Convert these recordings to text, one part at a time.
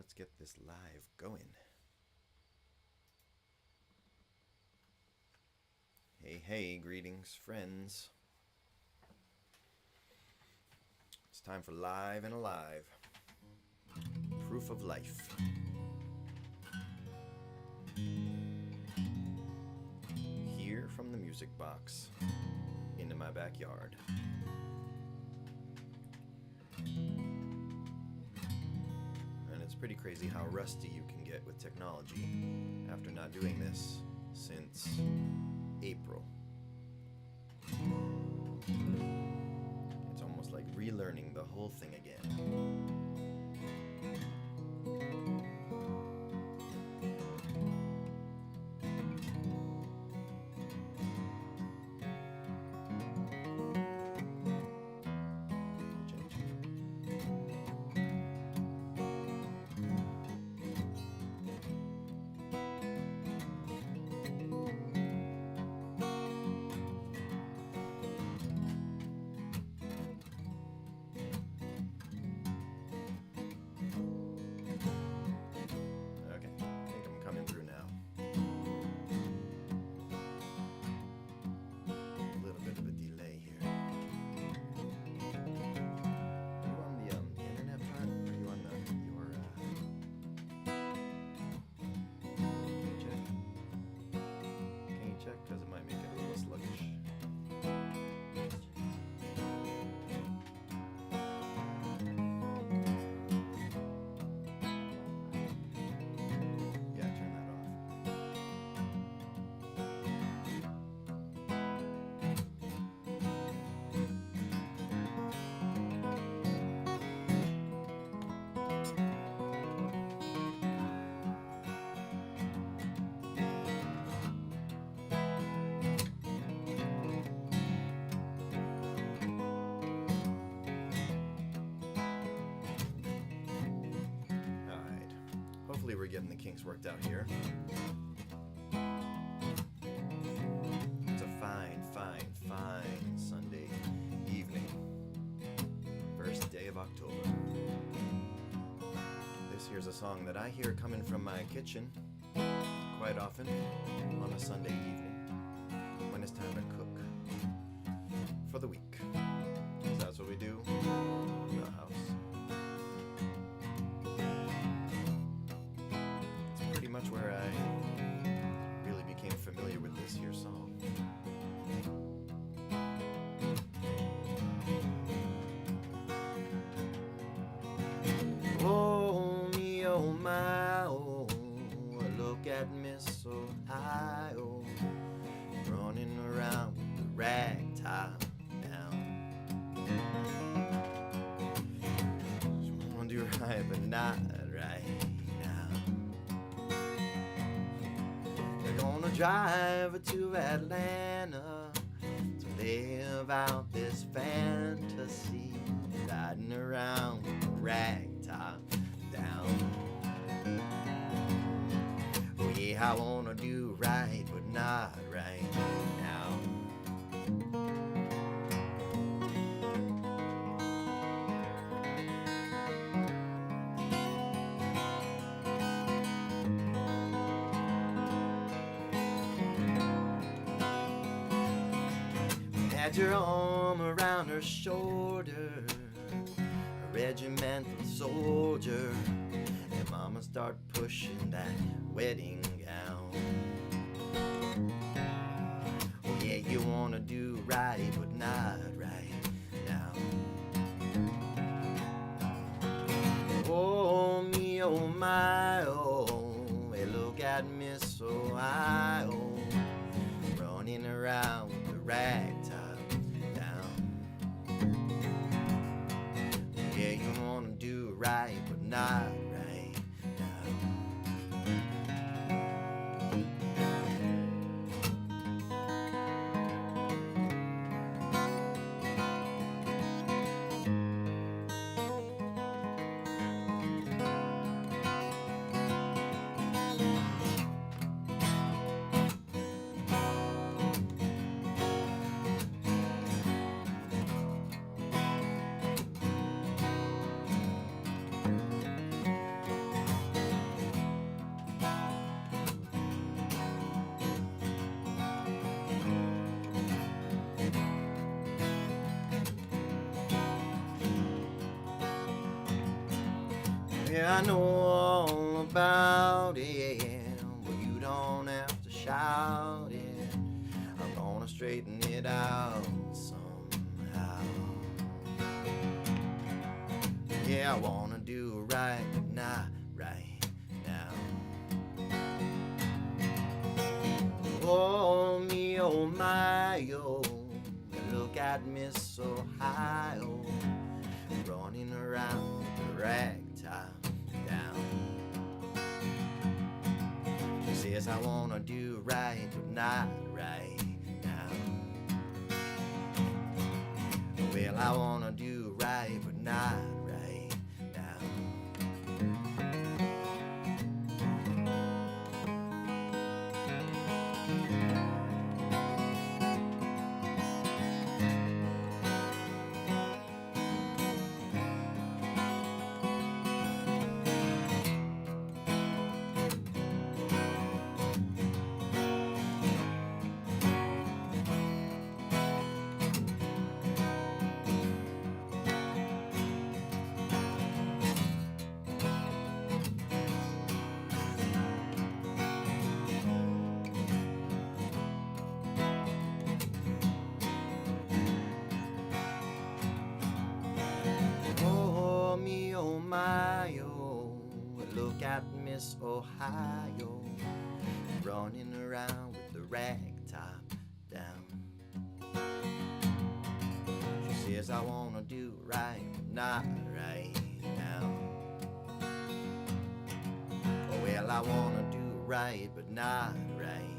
let's get this live going. Hey, greetings, friends. It's time for Live and Alive. Proof of life. Here from the music box into my backyard. And it's pretty crazy how rusty you can get with technology after not doing this since April. It's almost like relearning the whole thing again. Because it might make it a little sluggish. Yeah, turn that off. Hopefully we're getting the kinks worked out here. It's a fine Sunday evening. First day of October. This here's a song that I hear coming from my kitchen quite often on a Sunday evening when it's time to cook for the week. So that's what we do in the house. Much where I really became familiar with this here song. Oh me, oh my, oh, look at Miss Ohio running around with the ragtop down. She wanna do right, but not right. Gonna drive to Atlanta to live out this fantasy, riding around with a ragtop down. Oh yeah, I wanna do right, but not right now. Had your arm around her shoulder, a regimental soldier, and mama start pushing that wedding gown. Oh yeah, you wanna do right, but not right now. Oh me, oh my, oh, hey, look at Miss Ohio running around with the ragtop. Yeah, you wanna do right, but not right now. Yeah, I know all about it, but you don't have to shout it. I'm gonna straighten it out somehow. Yeah, I wanna do right, but not right now. Oh, me, oh, my, oh, look at Miss Ohio, running around with the rag top down. She says I wanna do right, but not right now. Well, I wanna do right, but not right now. Oh, me, oh, my, oh, look at Miss Ohio, running around with the rag top down. She says I wanna do right, but not right now. Oh, well, I wanna do right, but not right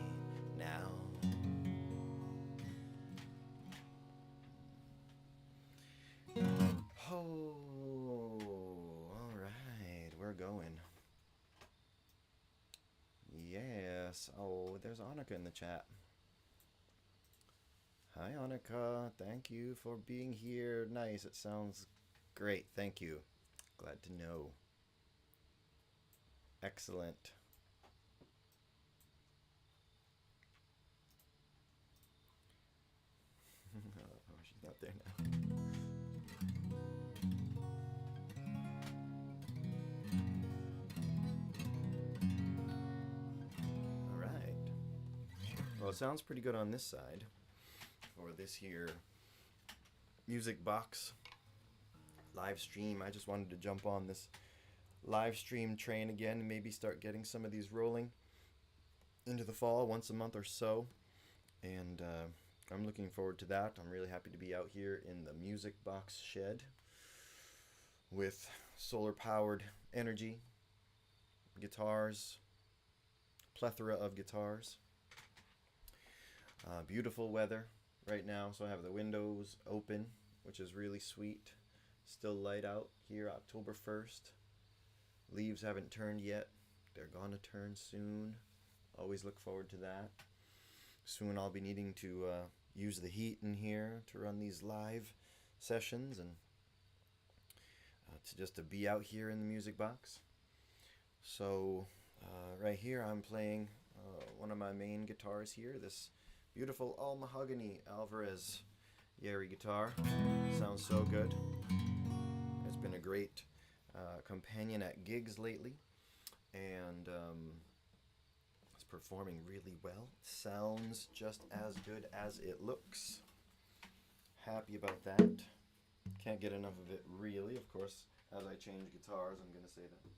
now. Oh, all right, we're going. Yes. Oh, there's Annika in the chat. Hi, Annika. Thank you for being here. Nice. It sounds great. Thank you. Glad to know. Excellent. Oh, she's not there now. All right. Well, it sounds pretty good on this side for this here music box live stream. I just wanted to jump on this live stream train again and maybe start getting some of these rolling into the fall once a month or so. And I'm looking forward to that. I'm really happy to be out here in the music box shed with solar powered energy, guitars, plethora of guitars. Beautiful weather right now, so I have the windows open, which is really sweet. Still light out here, October 1st. Leaves haven't turned yet. They're gonna turn soon. Always look forward to that. Soon I'll be needing to use the heat in here to run these live sessions and to be out here in the music box. So right here I'm playing one of my main guitars here, this beautiful all mahogany Alvarez Yeri guitar. Sounds so good. It's been a great companion at gigs lately, and it's performing really well. Sounds just as good as it looks. Happy about that. Can't get enough of it, really. Of course, as I change guitars, I'm going to say that.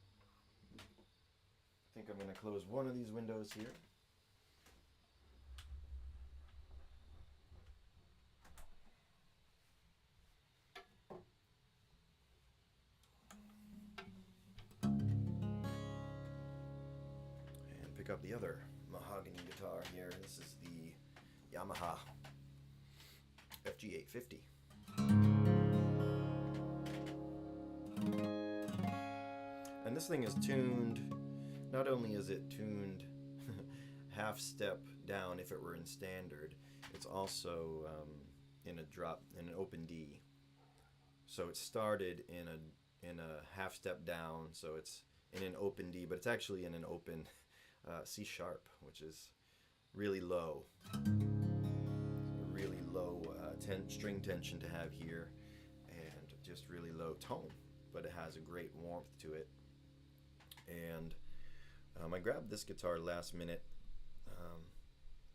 I think I'm going to close one of these windows here. And pick up the other mahogany guitar here. This is the Yamaha FG850. And this thing is tuned, not only is it tuned half step down if it were in standard, it's also in an open D. So it started in a half step down, so it's in an open D, but it's actually in an open C sharp, which is really low. Really low string tension to have here, and just really low tone, but it has a great warmth to it. And I grabbed this guitar last minute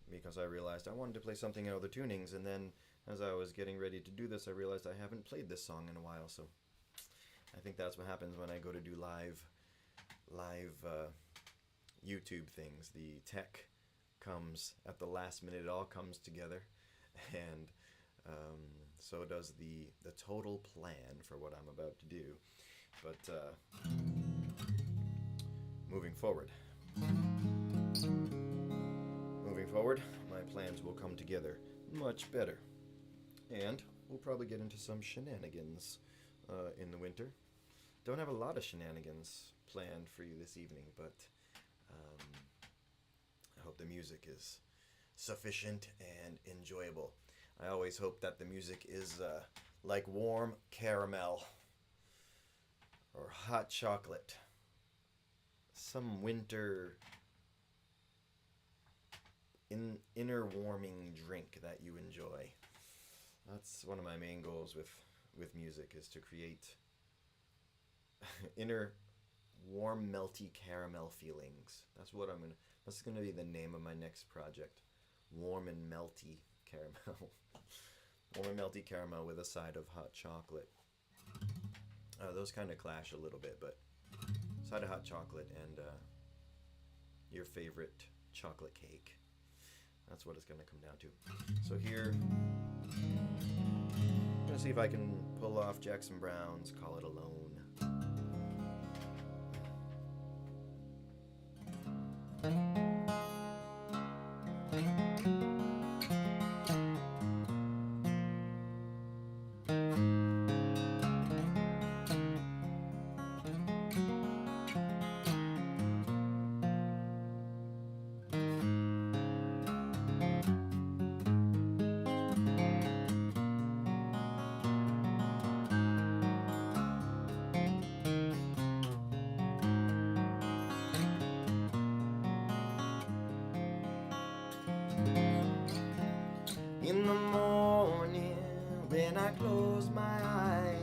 because I realized I wanted to play something in other tunings, and then as I was getting ready to do this, I realized I haven't played this song in a while, so I think that's what happens when I go to do live YouTube things. The tech comes at the last minute. It all comes together, and so does the total plan for what I'm about to do. But moving forward, my plans will come together much better, and we'll probably get into some shenanigans in the winter. Don't have a lot of shenanigans planned for you this evening, but I hope the music is sufficient and enjoyable. I always hope that the music is like warm caramel or hot chocolate, some winter inner warming drink that you enjoy. That's one of my main goals with music, is to create inner warm melty caramel feelings. That's gonna be the name of my next project. Warm and melty caramel. Warm and melty caramel with a side of hot chocolate. Those kind of clash a little bit, but side of hot chocolate and your favorite chocolate cake. That's what it's going to come down to. So here, I'm going to see if I can pull off Jackson Browne's Call It Alone. In the morning, when I closed my eyes,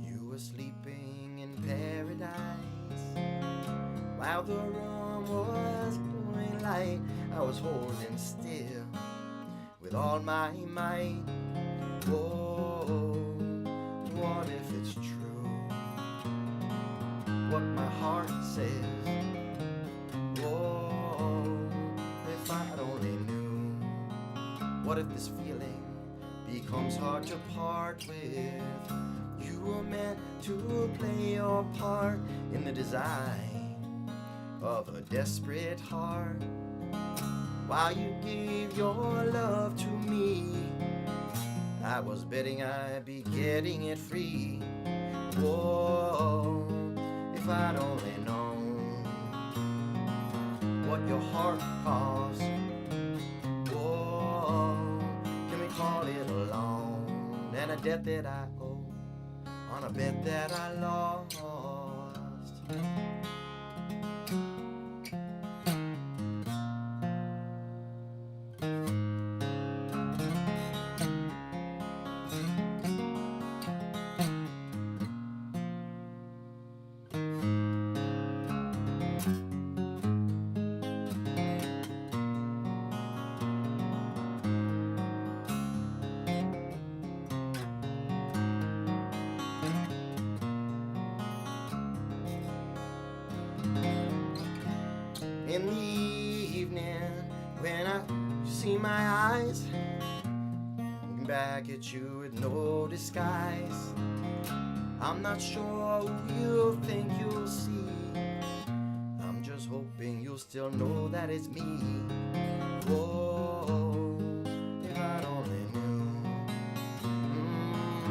you were sleeping in paradise. While the room was glowing light, I was holding still with all my might. Whoa, what if it's true, what my heart says? Whoa, if I'd only knew. What if this feeling becomes hard to part with? You were meant to play your part in the design of a desperate heart. While you gave your love to me, I was betting I'd be getting it free. Whoa, if I'd only known what your heart cost. Call it a loan and a debt that I owe on a bet that I lost. In the evening, when I see my eyes looking back at you with no disguise, I'm not sure who you think you'll see. I'm just hoping you'll still know that it's me. Whoa, if I'd only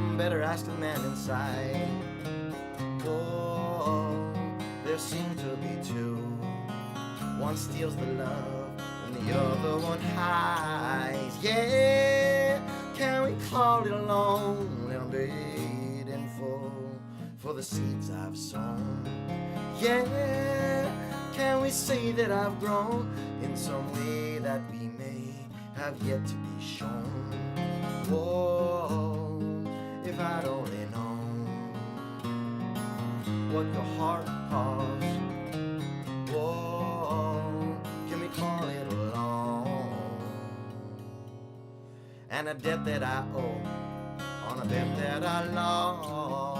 knew. Better ask the man inside. Whoa, there seem to be two. One steals the love and the other one hides. Yeah, can we call it alone and paid in full for the seeds I've sown? Yeah, can we say that I've grown in some way that we may have yet to be shown? Whoa, if I'd only known what your heart costs. a debt that I owe on a bet that I lost.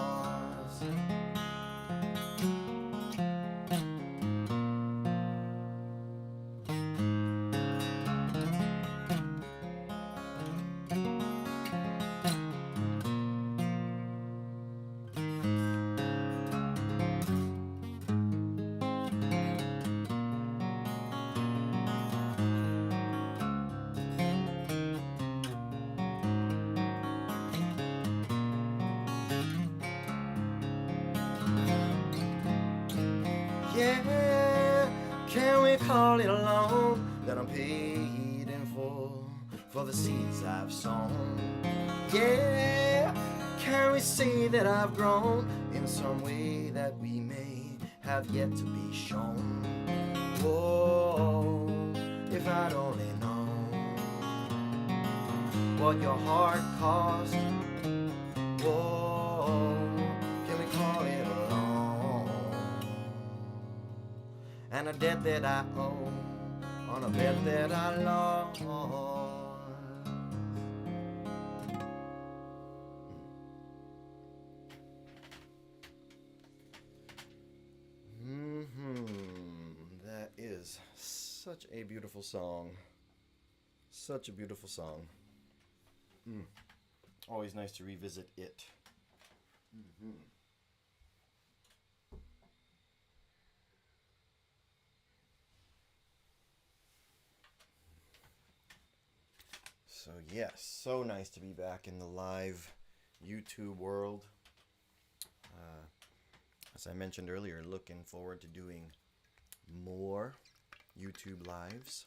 Yeah, can we call it a loan that I'm paid in full for the seeds I've sown? Yeah, can we say that I've grown in some way that we may have yet to be shown? Whoa, if I'd only known what your heart cost. Whoa, can we call it a loan? And a debt that I owe on a bet that I lost. That is such a beautiful song. Such a beautiful song. Always nice to revisit it. So yes, so nice to be back in the live YouTube world. As I mentioned earlier, looking forward to doing more YouTube lives.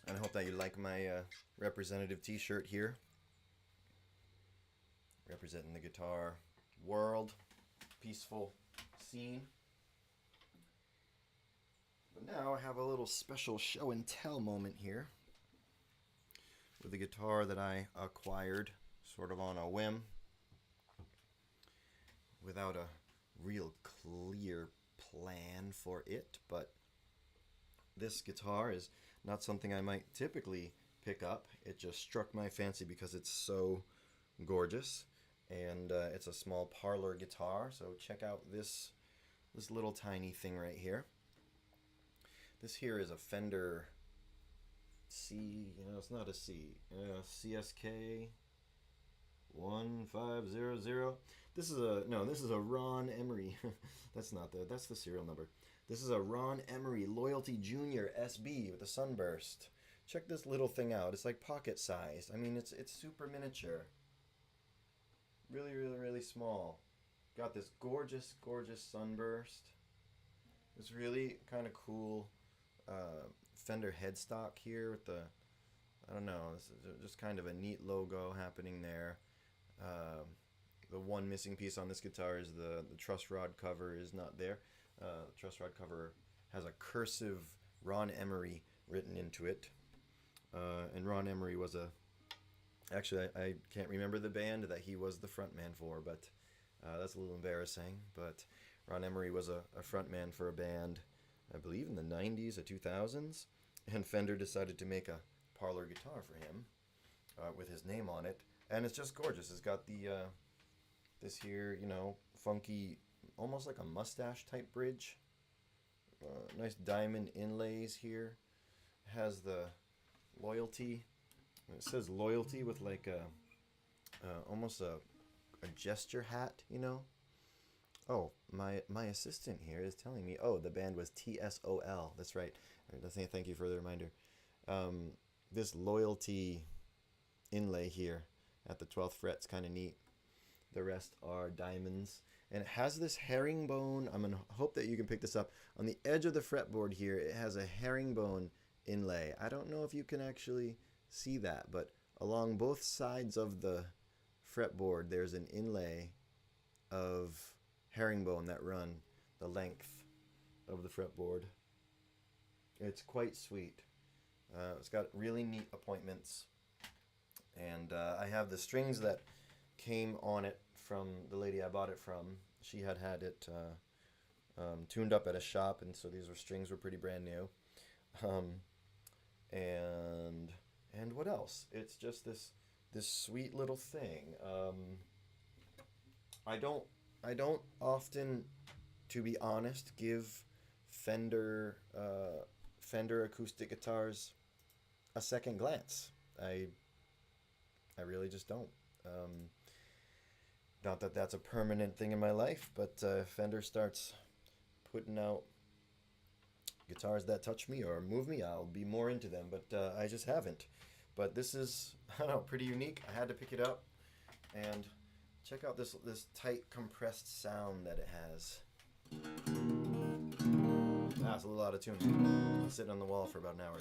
And I hope that you like my representative t-shirt here, representing the guitar world, peaceful scene. But now I have a little special show and tell moment here with a guitar that I acquired sort of on a whim without a real clear plan for it. But this guitar is not something I might typically pick up. It just struck my fancy because it's so gorgeous, and it's a small parlor guitar. So check out this little tiny thing right here. This here is a Fender it's not a C, CSK 1500. This is a Ron Emery. That's the serial number. This is a Ron Emery Loyalty Junior SB with a sunburst. Check this little thing out. It's like pocket size. I mean, it's super miniature. Really, really, really small. Got this gorgeous, gorgeous sunburst. It's really kind of cool Fender headstock here with the, I don't know, this is just kind of a neat logo happening there. The one missing piece on this guitar is the truss rod cover is not there. The truss rod cover has a cursive Ron Emery written into it. And Ron Emery was actually I can't remember the band that he was the frontman for, but that's a little embarrassing. But Ron Emery was a frontman for a band, I believe in the 90s or 2000s, and Fender decided to make a parlor guitar for him with his name on it, and it's just gorgeous. It's got the this here, funky, almost like a mustache type bridge. Nice diamond inlays here. Has the loyalty. It says loyalty with like almost a gesture hat, Oh, my assistant here is telling me, the band was TSOL. That's right. Thank you for the reminder. This loyalty inlay here at the 12th fret's kind of neat. The rest are diamonds. And it has this herringbone. I'm going to hope that you can pick this up. On the edge of the fretboard here, it has a herringbone inlay. I don't know if you can actually see that, but along both sides of the fretboard, there's an inlay of herringbone that run the length of the fretboard. It's quite sweet. It's got really neat appointments, and I have the strings that came on it from the lady I bought it from. She had it tuned up at a shop, and so these strings were pretty brand new. Um, and what else? It's just this sweet little thing. I don't I don't often, to be honest, give Fender Fender acoustic guitars a second glance. I really just don't. Um, Not that that's a permanent thing in my life, but Fender starts putting out guitars that touch me or move me, I'll be more into them. But I just haven't. But this is, I don't know, pretty unique. I had to pick it up and check out this tight compressed sound that it has. Ah, it's a little out of tune. It's sitting on the wall for about an hour.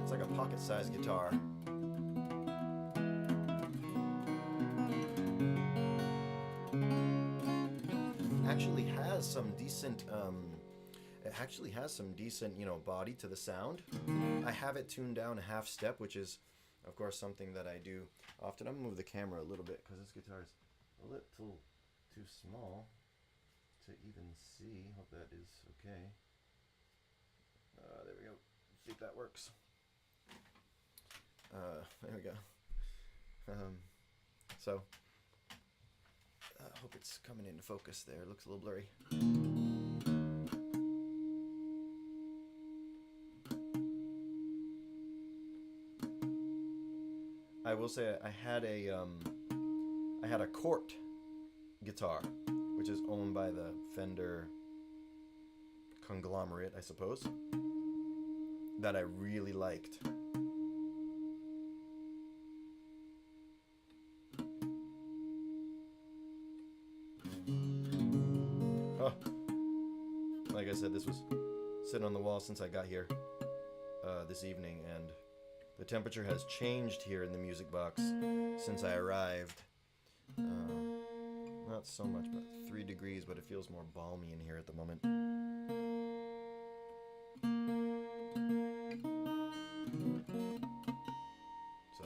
It's like a pocket-sized guitar. Actually has some decent it actually has some decent, body to the sound. I have it tuned down a half step, which is of course something that I do often. I'm gonna move the camera a little bit because this guitar is a little too small to even see. Hope that is okay. There we go. See if that works. There we go. So I hope it's coming into focus there. It looks a little blurry. I will say I had a Court guitar, which is owned by the Fender conglomerate, I suppose, that I really liked. Oh, like I said, this was sitting on the wall since I got here this evening, and the temperature has changed here in the music box since I arrived. Not so much, but 3 degrees, but it feels more balmy in here at the moment. So,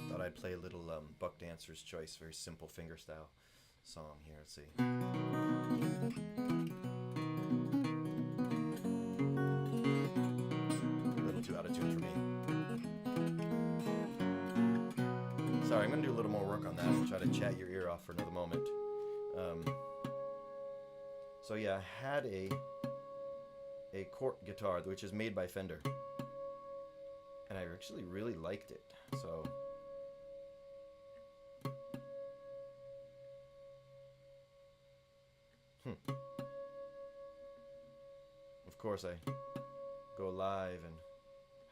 thought I'd play a little Buck Dancer's Choice, very simple fingerstyle song here. Let's see. Out of tune for me. Sorry, I'm going to do a little more work on that and try to chat your ear off for another moment. So yeah, I had a Court guitar, which is made by Fender, and I actually really liked it. So of course I go live and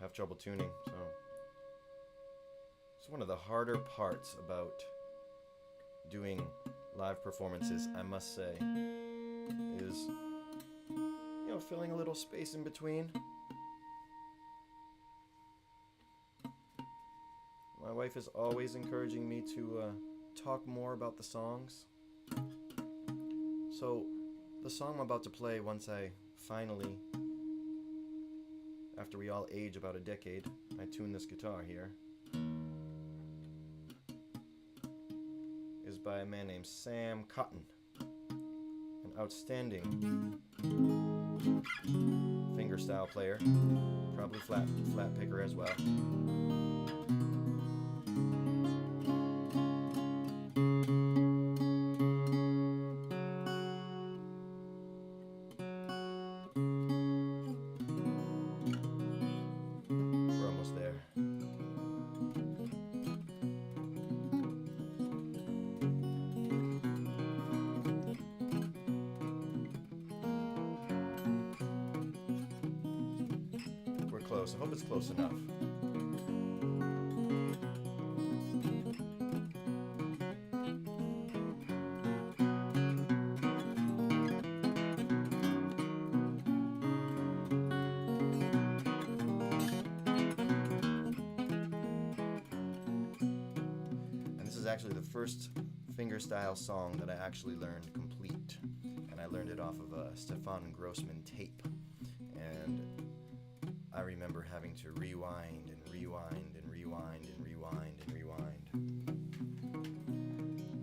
have trouble tuning, so it's one of the harder parts about doing live performances, I must say, is filling a little space in between. My wife is always encouraging me to talk more about the songs. So the song I'm about to play, once I finally, after we all age about a decade, I tune this guitar here, is by a man named Sam Cotton, an outstanding fingerstyle player, probably flat picker as well. Close. I hope it's close enough. And this is actually the first fingerstyle song that I actually learned complete, and I learned it off of a Stefan Grossman tape. And I remember having to rewind and rewind and rewind and rewind and rewind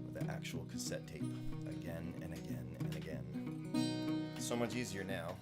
with the actual cassette tape again and again and again. So much easier now.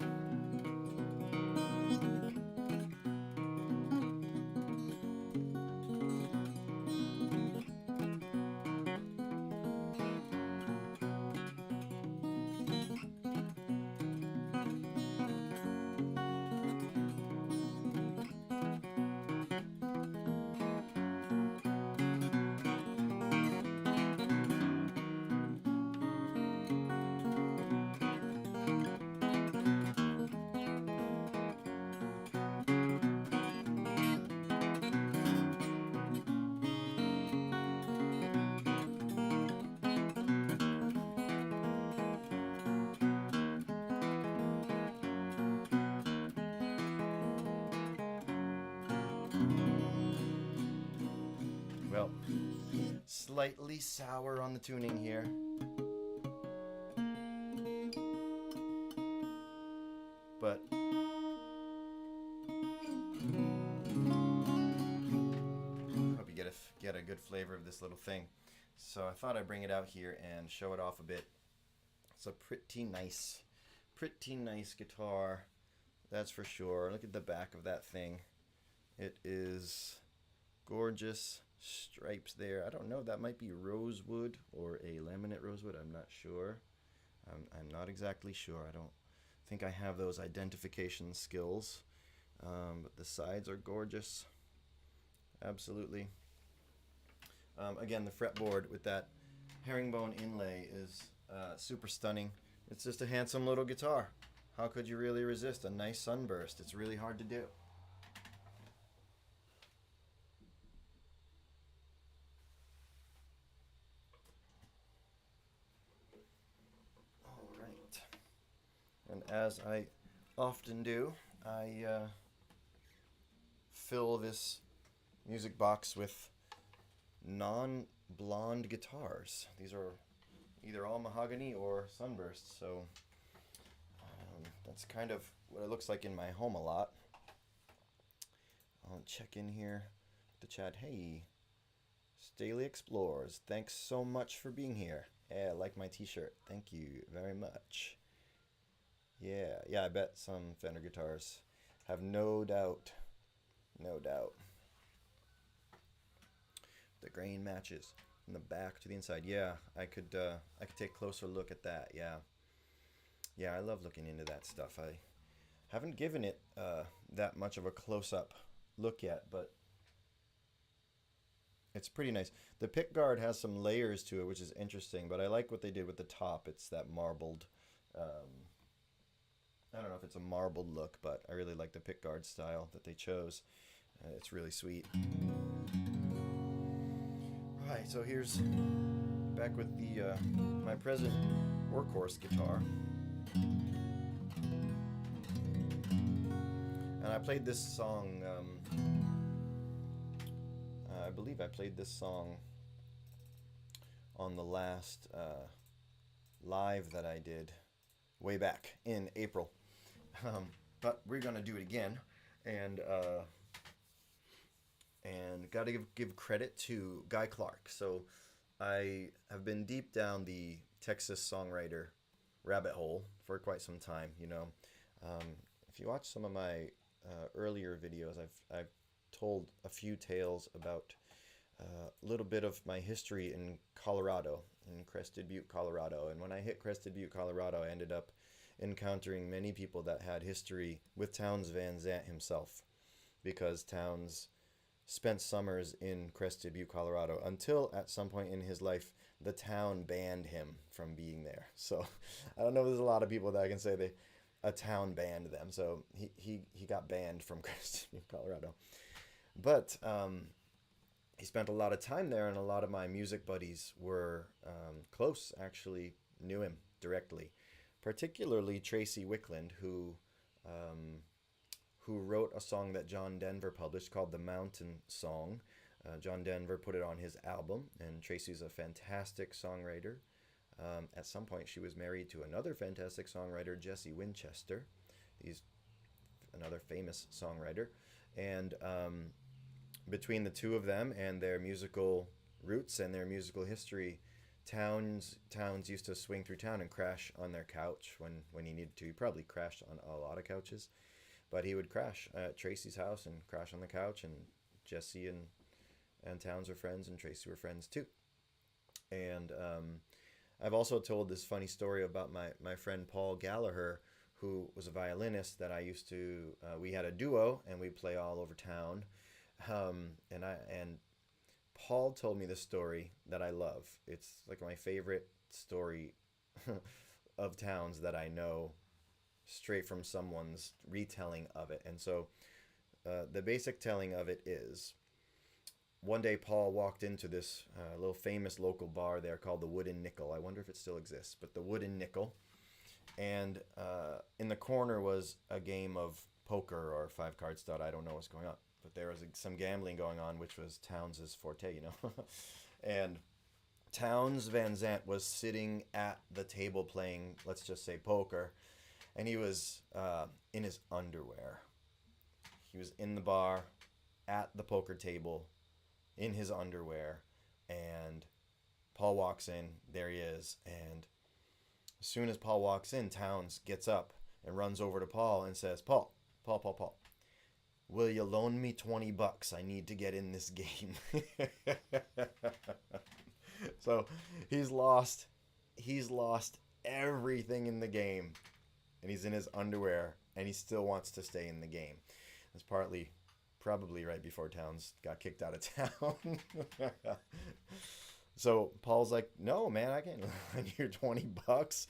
Well, slightly sour on the tuning here. But hope you get a good flavor of this little thing. So I thought I'd bring it out here and show it off a bit. It's a pretty nice guitar, that's for sure. Look at the back of that thing. It is gorgeous. Stripes there. I don't know, that might be rosewood or a laminate rosewood. I'm not sure. I'm not exactly sure. I don't think I have those identification skills. But the sides are gorgeous. Absolutely. Again, the fretboard with that herringbone inlay is super stunning. It's just a handsome little guitar. How could you really resist a nice sunburst? It's really hard to do. And as I often do, I fill this music box with non-blonde guitars. These are either all mahogany or sunburst, so that's kind of what it looks like in my home a lot. I'll check in here to chat. Hey, Staley Explores, thanks so much for being here. Yeah, I like my t-shirt. Thank you very much. Yeah, I bet some Fender guitars have no doubt. The grain matches from the back to the inside. Yeah, I could take a closer look at that. Yeah, I love looking into that stuff. I haven't given it that much of a close-up look yet, but it's pretty nice. The pickguard has some layers to it, which is interesting, but I like what they did with the top. It's that marbled... I don't know if it's a marbled look, but I really like the pickguard style that they chose. It's really sweet. Alright, so here's back with the my present workhorse guitar. And I played this song, I believe I played this song on the last live that I did way back in April. But we're gonna do it again, and gotta give credit to Guy Clark. So I have been deep down the Texas songwriter rabbit hole for quite some time. You know, if you watch some of my earlier videos, I've told a few tales about a little bit of my history in Colorado, in Crested Butte, Colorado. And when I hit Crested Butte, Colorado, I ended up encountering many people that had history with Townes Van Zandt himself, because Townes spent summers in Crested Butte, Colorado, until at some point in his life the town banned him from being there. So I don't know if there's a lot of people that I can say a town banned them. So he got banned from Crested Butte, Colorado. But he spent a lot of time there, and a lot of my music buddies were close, actually knew him directly. Particularly Tracy Wickland, who wrote a song that John Denver published called The Mountain Song. John Denver put it on his album, and Tracy's a fantastic songwriter. At some point, she was married to another fantastic songwriter, Jesse Winchester. He's another famous songwriter. And between the two of them and their musical roots and their musical history, Towns used to swing through town and crash on their couch when he needed to. He probably crashed on a lot of couches, but he would crash at Tracy's house and crash on the couch. And Jesse and Towns were friends, and Tracy were friends too. And I've also told this funny story about my friend Paul Gallagher, who was a violinist that I used to. We had a duo, and we'd play all over town. And Paul told me this story that I love. It's like my favorite story of Towns that I know straight from someone's retelling of it. And so the basic telling of it is, one day Paul walked into this little famous local bar there called the Wooden Nickel. I wonder if it still exists, but the Wooden Nickel. And in the corner was a game of poker or five card stud. I don't know what's going on, but there was some gambling going on, which was Towns' forte, And Towns Van Zandt was sitting at the table playing, let's just say, poker, and he was in his underwear. He was in the bar at the poker table in his underwear, and Paul walks in. There he is, and as soon as Paul walks in, Towns gets up and runs over to Paul and says, Paul, will you loan me $20? I need to get in this game. So he's lost everything in the game, and he's in his underwear, and he still wants to stay in the game. It's probably right before Towns got kicked out of town. So Paul's like, no, man, I can't lend you $20.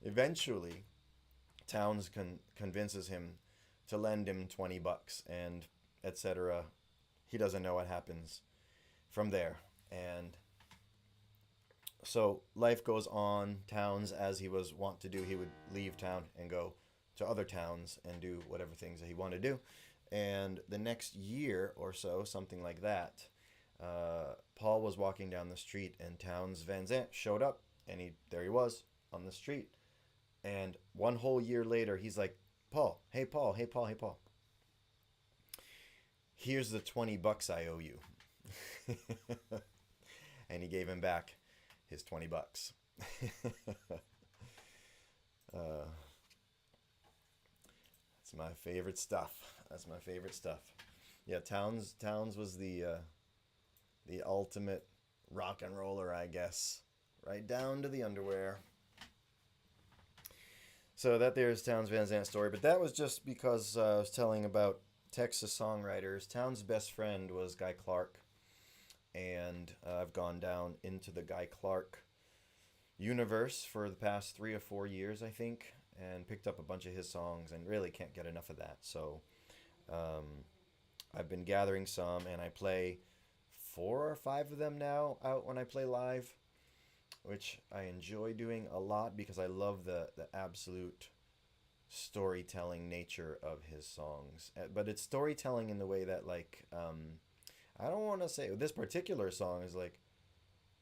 Eventually, Towns convinces him to lend him $20, and etc. He doesn't know what happens from there. And so life goes on. Towns, as he was wont to do, he would leave town and go to other towns and do whatever things that he wanted to do. And the next year or so, something like that, Paul was walking down the street, and Towns Van Zandt showed up, and there he was on the street. And one whole year later, he's like, Paul, hey Paul, here's the $20 I owe you. And he gave him back his $20. That's my favorite stuff. Yeah, Towns was the ultimate rock and roller, I guess, right down to the underwear. So there's Towns Van Zandt's story, but that was just because I was telling about Texas songwriters. Towns' best friend was Guy Clark, and I've gone down into the Guy Clark universe for the past 3 or 4 years, I think, and picked up a bunch of his songs, and really can't get enough of that. So I've been gathering some, and I play 4 or 5 of them now out when I play live, which I enjoy doing a lot because I love the absolute storytelling nature of his songs. But it's storytelling in the way that, like, I don't want to say this particular song is like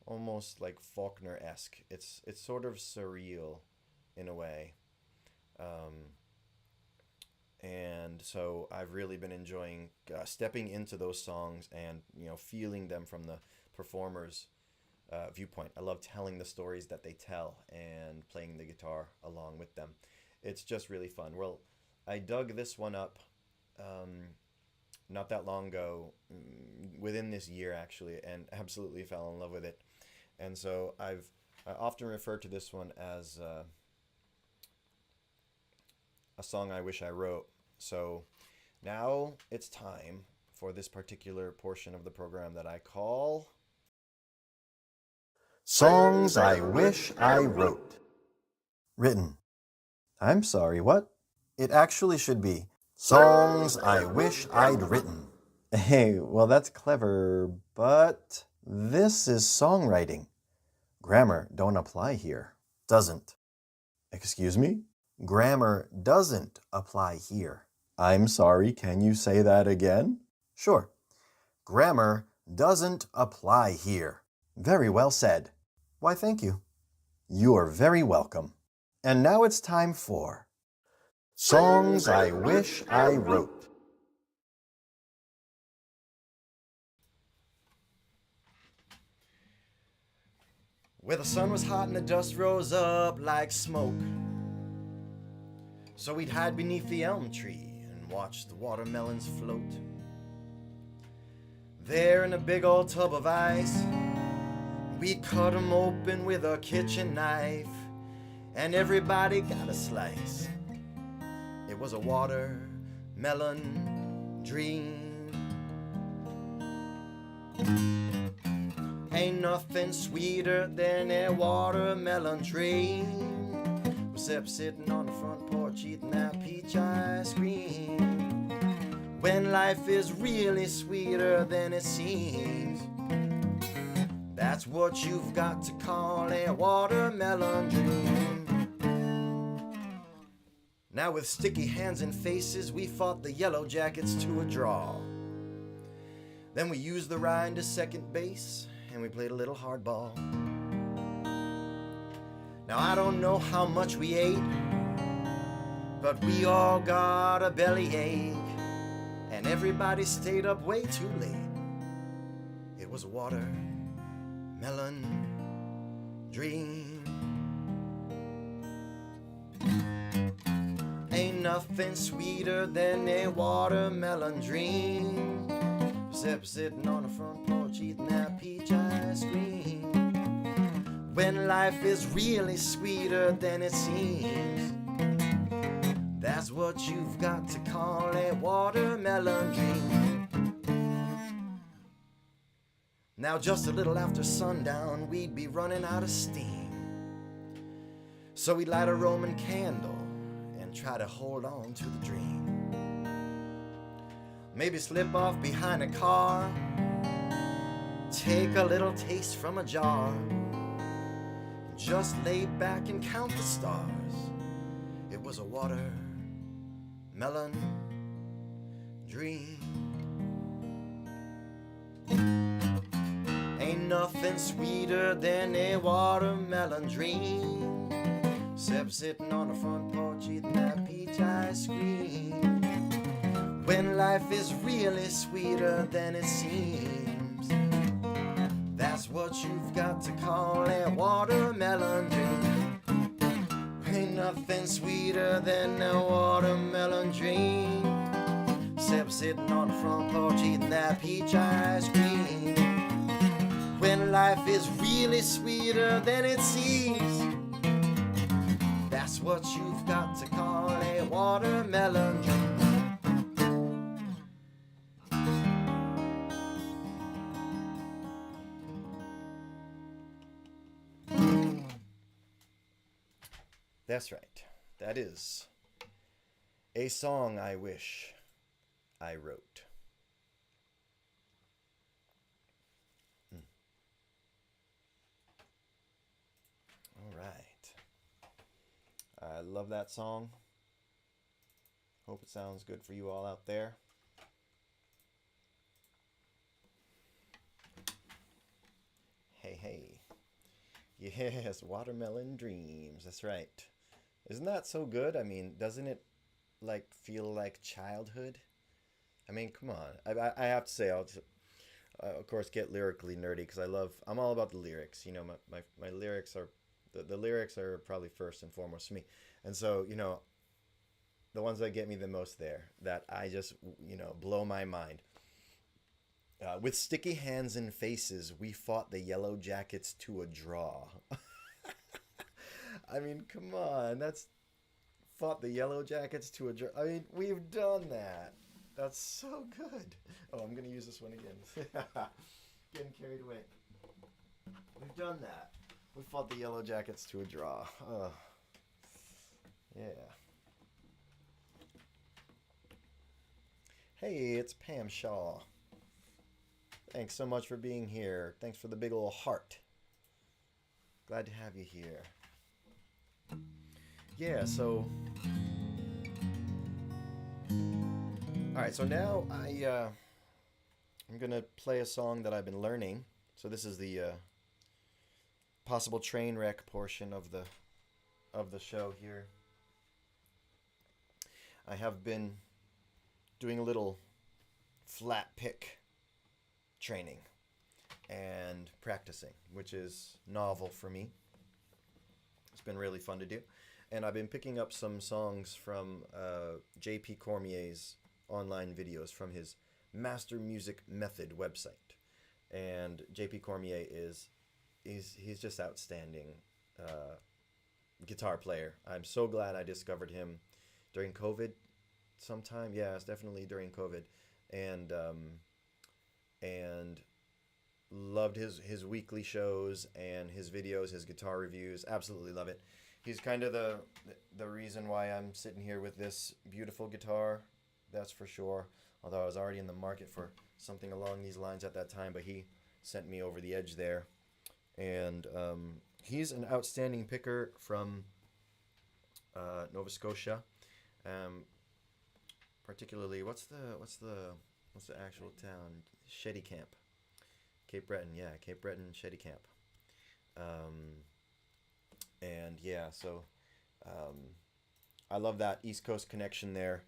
almost like Faulkner-esque. It's sort of surreal in a way. And so I've really been enjoying stepping into those songs and, feeling them from the performer's viewpoint. I love telling the stories that they tell and playing the guitar along with them. It's just really fun. Well, I dug this one up not that long ago, within this year actually, and absolutely fell in love with it. And so I often refer to this one as a song I wish I wrote. So now it's time for this particular portion of the program that I call Songs I Wish I Wrote. Written. I'm sorry, what? It actually should be Songs I Wish I'd Written. Hey, well, that's clever, but this is songwriting. Grammar don't apply here. Doesn't. Excuse me? Grammar doesn't apply here. I'm sorry, can you say that again? Sure. Grammar doesn't apply here. Very well said. Why, thank you. You're very welcome. And now it's time for Songs I Wish I Wrote. Where the sun was hot and the dust rose up like smoke, so we'd hide beneath the elm tree and watch the watermelons float. There in a big old tub of ice, we'd cut 'em open with a kitchen knife, and everybody got a slice. It was a watermelon dream. Ain't nothing sweeter than a watermelon dream, except sitting on the front porch eating that peach ice cream. When life is really sweeter than it seems, that's what you've got to call a watermelon dream. Now with sticky hands and faces, we fought the Yellow Jackets to a draw. Then we used the rind to second base, and we played a little hardball. Now I don't know how much we ate, but we all got a bellyache, and everybody stayed up way too late. It was a watermelon dream. Ain't nothing sweeter than a watermelon dream, except sitting on the front porch eating that peach ice cream. When life is really sweeter than it seems, that's what you've got to call a watermelon dream. Now just a little after sundown, we'd be running out of steam, so we'd light a Roman candle and try to hold on to the dream. Maybe slip off behind a car, take a little taste from a jar, just lay back and count the stars. It was a watermelon dream. Ain't nothing sweeter than a watermelon dream, except sitting on the front porch eating that peach ice cream. When life is really sweeter than it seems, that's what you've got to call a watermelon dream. Ain't nothing sweeter than a watermelon dream, except sitting on the front porch eating that peach ice cream. When life is really sweeter than it seems, that's what you've got to call a watermelon dream. That's right. That is a song I wish I wrote. All right. I love that song. Hope it sounds good for you all out there. Hey, hey. Yes, Watermelon Dreams. That's right. Isn't that so good? I mean, doesn't it like feel like childhood? I mean, come on. I have to say, I'll just, of course get lyrically nerdy because I'm all about the lyrics. You know, my lyrics are the lyrics are probably first and foremost for me. And so, you know, the ones that get me the most there, that I just, you know, blow my mind. With sticky hands and faces, we fought the Yellow Jackets to a draw. I mean, come on. That's fought the Yellow Jackets to a draw. I mean, we've done that. That's so good. Oh, I'm going to use this one again. Getting carried away. We've done that. We fought the Yellow Jackets to a draw. Oh. Yeah. Hey, it's Pam Shaw. Thanks so much for being here. Thanks for the big ol' heart. Glad to have you here. Yeah, so... Alright, so now I'm gonna play a song that I've been learning. So this is the possible train wreck portion of the show here. I have been doing a little flat pick training and practicing, which is novel for me. It's been really fun to do. And I've been picking up some songs from J.P. Cormier's online videos from his Master Music Method website. And J.P. Cormier he's just outstanding guitar player. I'm so glad I discovered him during COVID sometime. Yeah, it's definitely during COVID. And loved his weekly shows and his videos, his guitar reviews. Absolutely love it. He's kind of the reason why I'm sitting here with this beautiful guitar, that's for sure. Although I was already in the market for something along these lines at that time, but he sent me over the edge there. And he's an outstanding picker from Nova Scotia. Um, Particularly, what's the actual town? Shetty Camp, Cape Breton. Yeah, Cape Breton, Shetty Camp. Um, and yeah, so um, I love that East Coast connection there.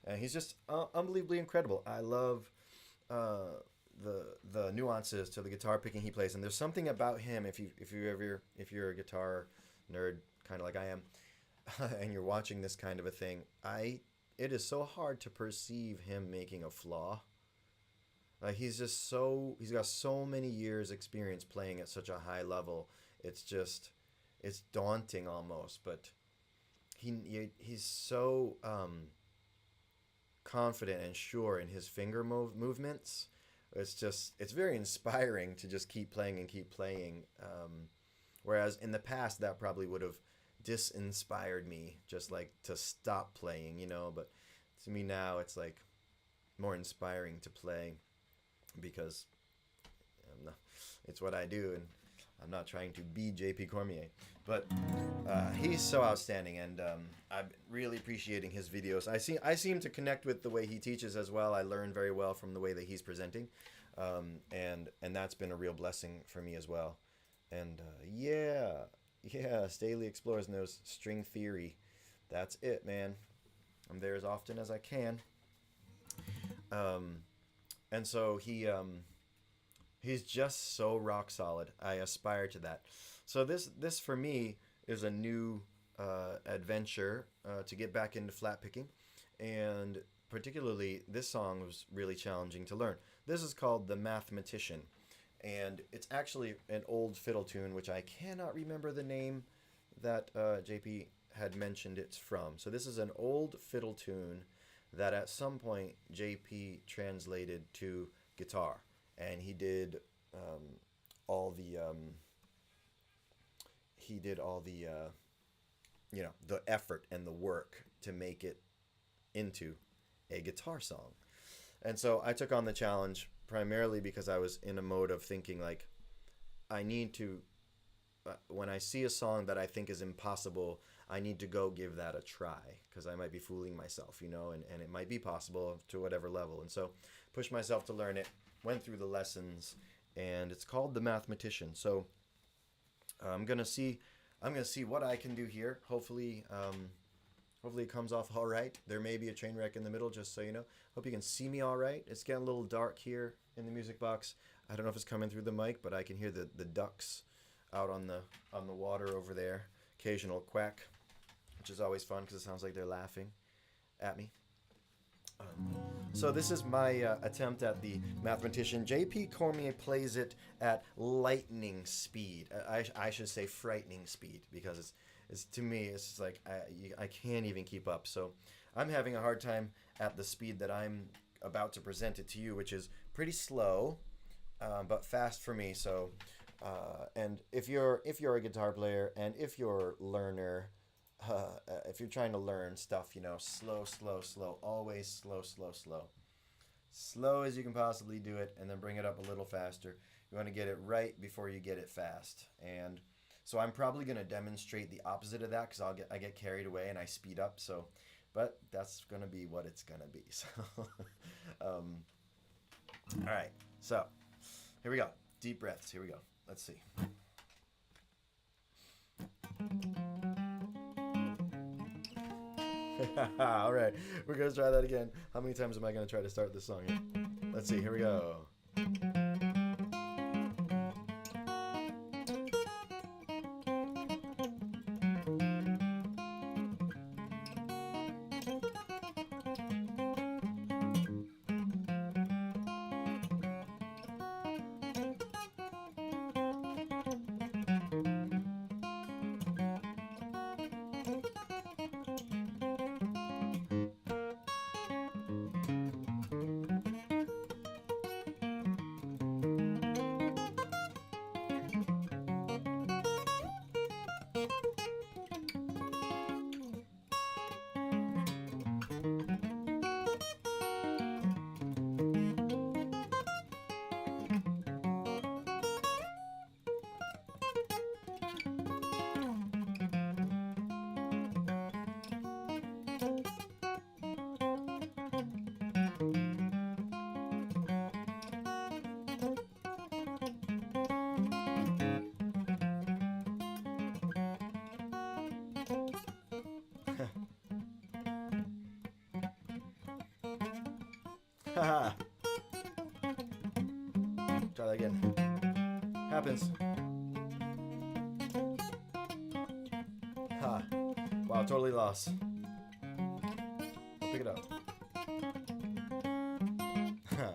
And he's just unbelievably incredible. I love the nuances to the guitar picking he plays, and there's something about him. If you're a guitar nerd, kind of like I am, and you're watching this kind of a thing, it is so hard to perceive him making a flaw. Like he's got so many years experience playing at such a high level. It's daunting almost, but he's so confident and sure in his finger movements. It's very inspiring to just keep playing and keep playing. Whereas in the past that probably would have disinspired me, just like to stop playing, But to me now it's like more inspiring to play because it's what I do, and I'm not trying to be J.P. Cormier. But he's so outstanding, and I'm really appreciating his videos. I seem to connect with the way he teaches as well. I learn very well from the way that he's presenting, and that's been a real blessing for me as well. And Staley Explores knows string theory. That's it, man. I'm there as often as I can. And so he's just so rock solid. I aspire to that. So this for me is a new adventure to get back into flat picking, and particularly this song was really challenging to learn. This is called "The Mathematician," and it's actually an old fiddle tune, which I cannot remember the name that JP had mentioned it's from. So this is an old fiddle tune that at some point JP translated to guitar, and he did all the the effort and the work to make it into a guitar song. And so I took on the challenge primarily because I was in a mode of thinking like I need to when I see a song that I think is impossible, I need to go give that a try because I might be fooling myself, and it might be possible to whatever level. And so pushed myself to learn it, went through the lessons, and it's called The Mathematician. So I'm gonna see what I can do here. Hopefully it comes off all right. There may be a train wreck in the middle, just so you know. Hope you can see me all right. It's getting a little dark here in the music box. I don't know if it's coming through the mic, but I can hear the ducks out on the water over there. Occasional quack, which is always fun because it sounds like they're laughing at me. So this is my attempt at The Mathematician. J.P. Cormier plays it at lightning speed. I should say frightening speed, because it's to me it's just like I can't even keep up. So I'm having a hard time at the speed that I'm about to present it to you, which is pretty slow, but fast for me. So and if you're a guitar player and if you're a learner, if you're trying to learn stuff, slow, slow, slow, always slow, slow, slow. Slow as you can possibly do it, and then bring it up a little faster. You want to get it right before you get it fast. And so I'm probably going to demonstrate the opposite of that because I get carried away and I speed up. So, but that's going to be what it's going to be. So, all right. So, here we go. Deep breaths. Here we go. Let's see. All right, we're gonna try that again. How many times am I gonna try to start this song here? Let's see. Here we go. Haha. Try that again. Happens. Ha. Wow, totally lost. Pick it up. Ha.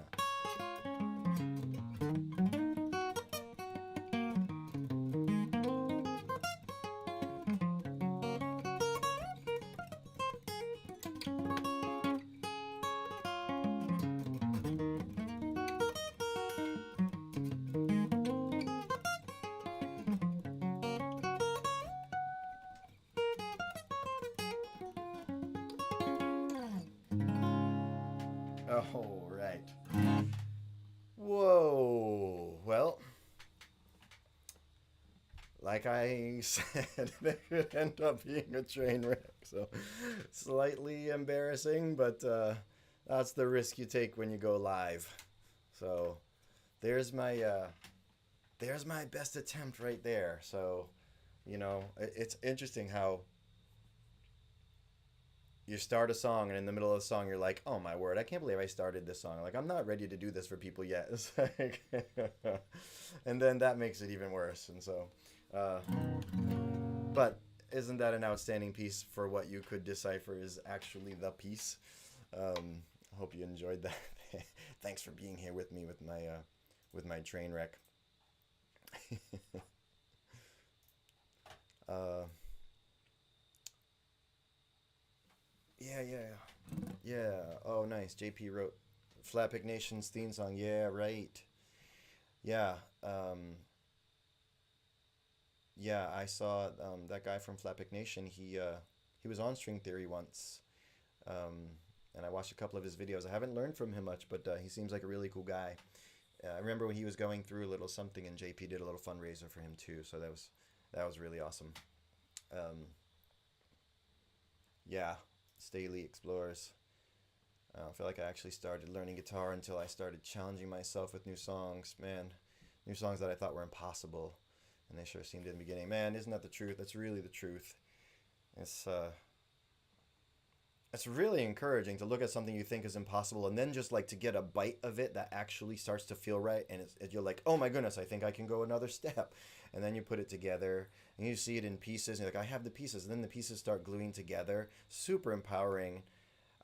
Oh, right. Whoa. Well, like I said, it could end up being a train wreck. So, slightly embarrassing, but that's the risk you take when you go live. So, there's my best attempt right there. So, it's interesting how you start a song and in the middle of the song you're like, oh my word, I can't believe I started this song. Like, I'm not ready to do this for people yet. It's like and then that makes it even worse. And so uh, but isn't that an outstanding piece for what you could decipher is actually the piece? I hope you enjoyed that. Thanks for being here with me with my train wreck. uh, yeah, yeah. Oh, nice. JP wrote Flatpick Nation's theme song. Yeah, right. Yeah. Yeah, I saw that guy from Flatpick Nation. He was on String Theory once, um, and I watched a couple of his videos. I haven't learned from him much, but he seems like a really cool guy. I remember when he was going through a little something, and JP did a little fundraiser for him too. So that was really awesome. Um, yeah, Staley explores. I don't feel like I actually started learning guitar until I started challenging myself with new songs. Man, new songs that I thought were impossible, and they sure seemed in the beginning. Man, isn't that the truth? That's really the truth. It's uh, it's really encouraging to look at something you think is impossible and then just like to get a bite of it that actually starts to feel right, and you're like, oh my goodness, I think I can go another step, and then you put it together and you see it in pieces, and you're like, I have the pieces, and then the pieces start gluing together. Super empowering.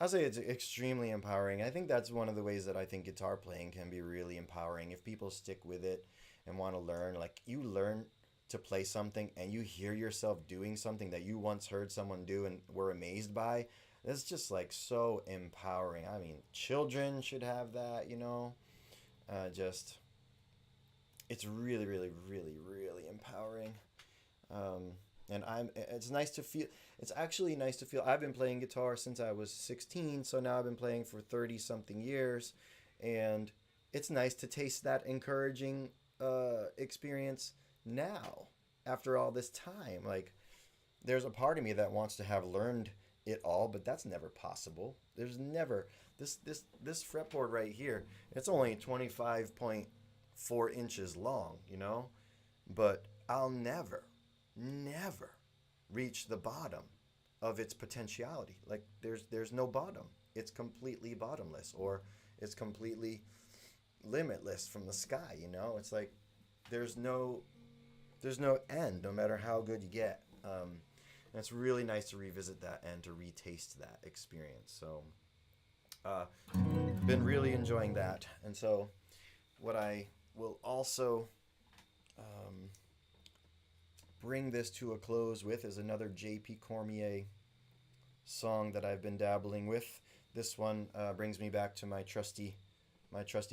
I'll say it's extremely empowering. I think that's one of the ways that I think guitar playing can be really empowering if people stick with it and want to learn. Like, you learn to play something and you hear yourself doing something that you once heard someone do and were amazed by. It's just like so empowering. I mean, children should have that, just it's really, really, really, really empowering. Um, and it's nice to feel. It's actually nice to feel. I've been playing guitar since I was 16, so now I've been playing for 30 something years, and it's nice to taste that encouraging experience now after all this time. Like, there's a part of me that wants to have learned it all, but that's never possible. There's never this fretboard right here. It's only 25.4 inches long, but I'll never reach the bottom of its potentiality. Like there's no bottom. It's completely bottomless, or it's completely limitless from the sky. It's like there's no there's no end, no matter how good you get. And it's really nice to revisit that and to retaste that experience. So, uh, been really enjoying that. And so, what I will also um, bring this to a close with is another J.P. Cormier song that I've been dabbling with. This one brings me back to my trusty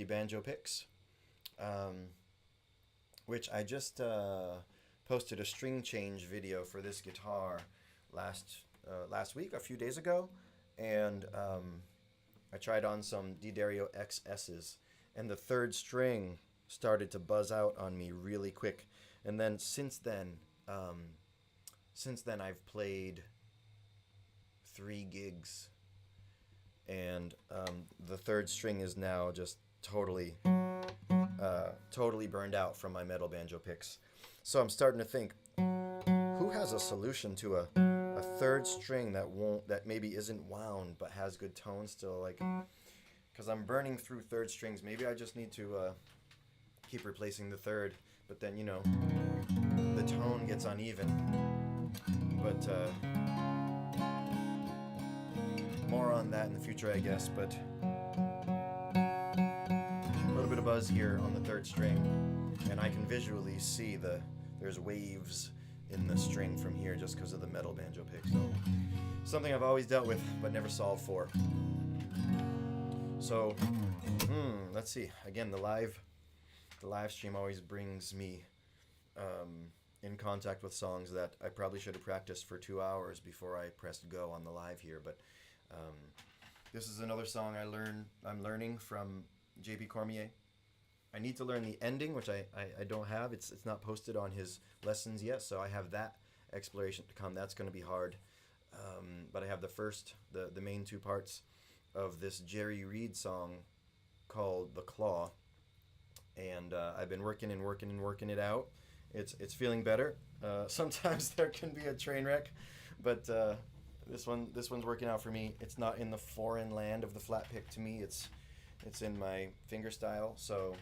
banjo picks, um, which I just posted a string change video for this guitar last week, a few days ago, and I tried on some D'Addario XS's, and the third string started to buzz out on me really quick, and then um, since then I've played 3 gigs, and the third string is now just totally burned out from my metal banjo picks. So I'm starting to think, who has a solution to a third string that maybe isn't wound but has good tone still? Like, because I'm burning through third strings. Maybe I just need to keep replacing the third, but then the tone gets uneven. But more on that in the future, I guess. But a little bit of buzz here on the third string, and I can visually see there's waves in the string from here just because of the metal banjo pick. So something I've always dealt with but never solved for. So let's see. Again, the live stream always brings me in contact with songs that I probably should have practiced for 2 hours before I pressed go on the live here. But this is another song I'm learning from J.P. Cormier. I need to learn the ending, which I don't have. It's not posted on his lessons yet, so I have that exploration to come. That's going to be hard. But I have the main 2 parts of this Jerry Reed song called "The Claw," and I've been working it out. It's feeling better. Sometimes there can be a train wreck, but this one's working out for me. It's not in the foreign land of the flat pick to me. It's in my finger style, so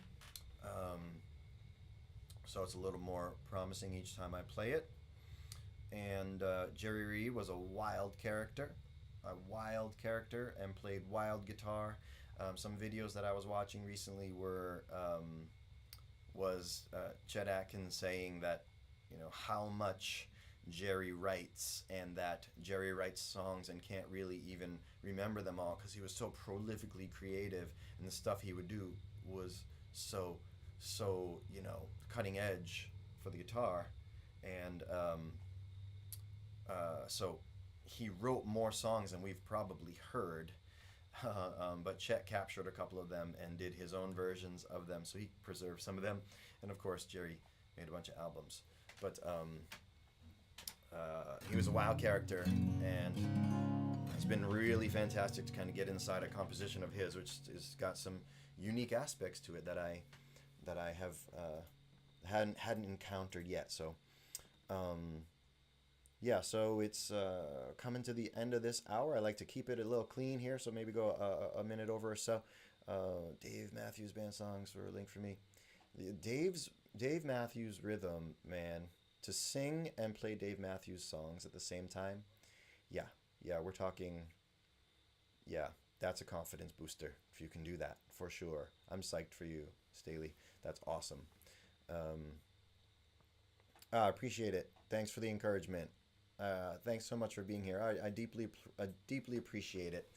it's a little more promising each time I play it. And Jerry Reed was a wild character, and played wild guitar. Some videos that I was watching recently was Chet Atkins saying that how much Jerry writes, and that Jerry writes songs and can't really even remember them all because he was so prolifically creative, and the stuff he would do was so cutting edge for the guitar. And so he wrote more songs than we've probably heard, but Chet captured a couple of them and did his own versions of them, so he preserved some of them. And of course Jerry made a bunch of albums, but he was a wild character, and it's been really fantastic to kind of get inside a composition of his, which has got some unique aspects to it that I have hadn't encountered yet. So so it's coming to the end of this hour. I like to keep it a little clean here, so maybe go a minute over or so. Dave Matthews Band songs were a link for me. Dave Matthews rhythm, man. To sing and play Dave Matthews songs at the same time, we're talking, that's a confidence booster if you can do that, for sure. I'm psyched for you, Staley. That's awesome. I appreciate it. Thanks for the encouragement. Thanks so much for being here. I deeply appreciate it.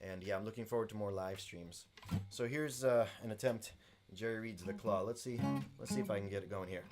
And I'm looking forward to more live streams. So here's an attempt. Jerry Reed's "The Claw." Let's see if I can get it going here.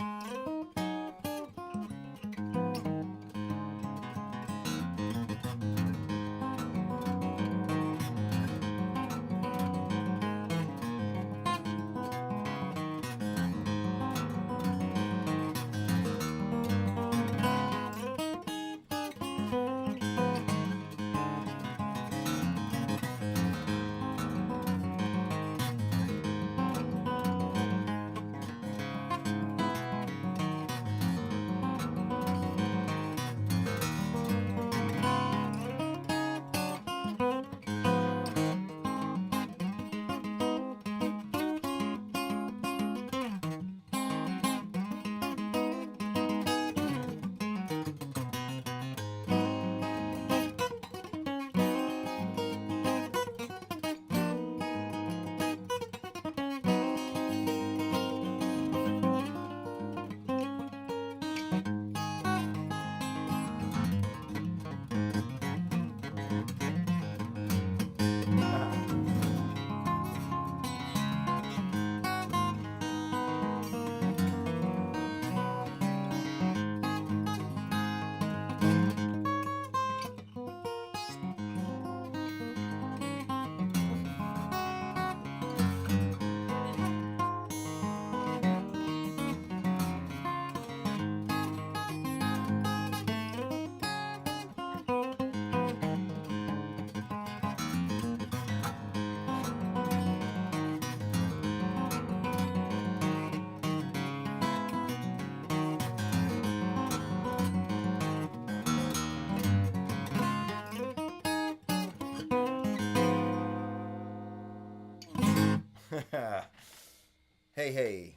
Hey, hey.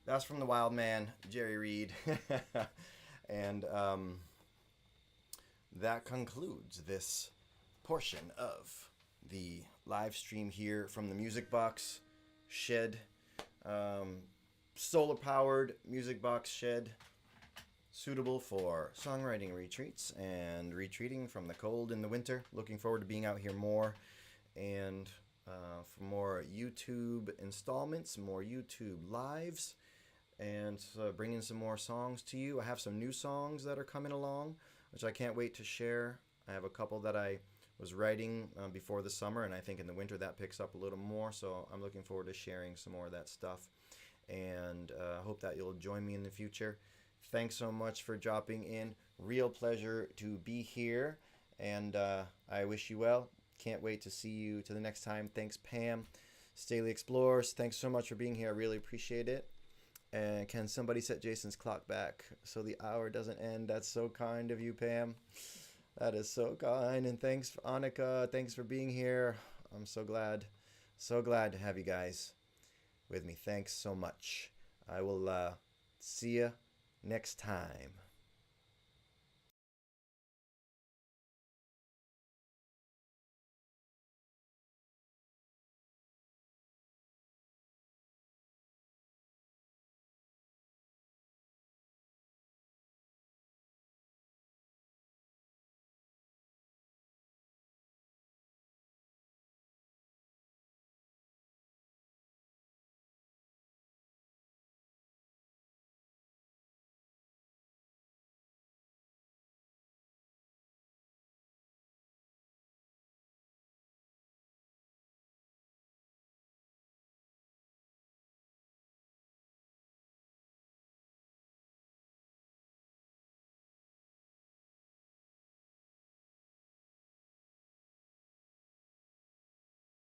That's from the Wild Man, Jerry Reed. And that concludes this portion of the live stream here from the Music Box Shed. Um, Solar powered Music Box Shed, suitable for songwriting retreats and retreating from the cold in the winter. Looking forward to being out here more, and for more YouTube installments, more YouTube lives, and bringing some more songs to you. I have some new songs that are coming along, which I can't wait to share. I have a couple that I was writing before the summer, and I think in the winter that picks up a little more, so I'm looking forward to sharing some more of that stuff, and hope that you'll join me in the future. Thanks so much for dropping in. Real pleasure to be here, and I wish you well. Can't wait to see you till the next time. Thanks, Pam. Staley Explorers, thanks so much for being here. I really appreciate it. And can somebody set Jason's clock back so the hour doesn't end? That's so kind of you, Pam. That is so kind. And thanks, Annika. Thanks for being here. I'm so glad to have you guys with me. Thanks so much. I will see you next time.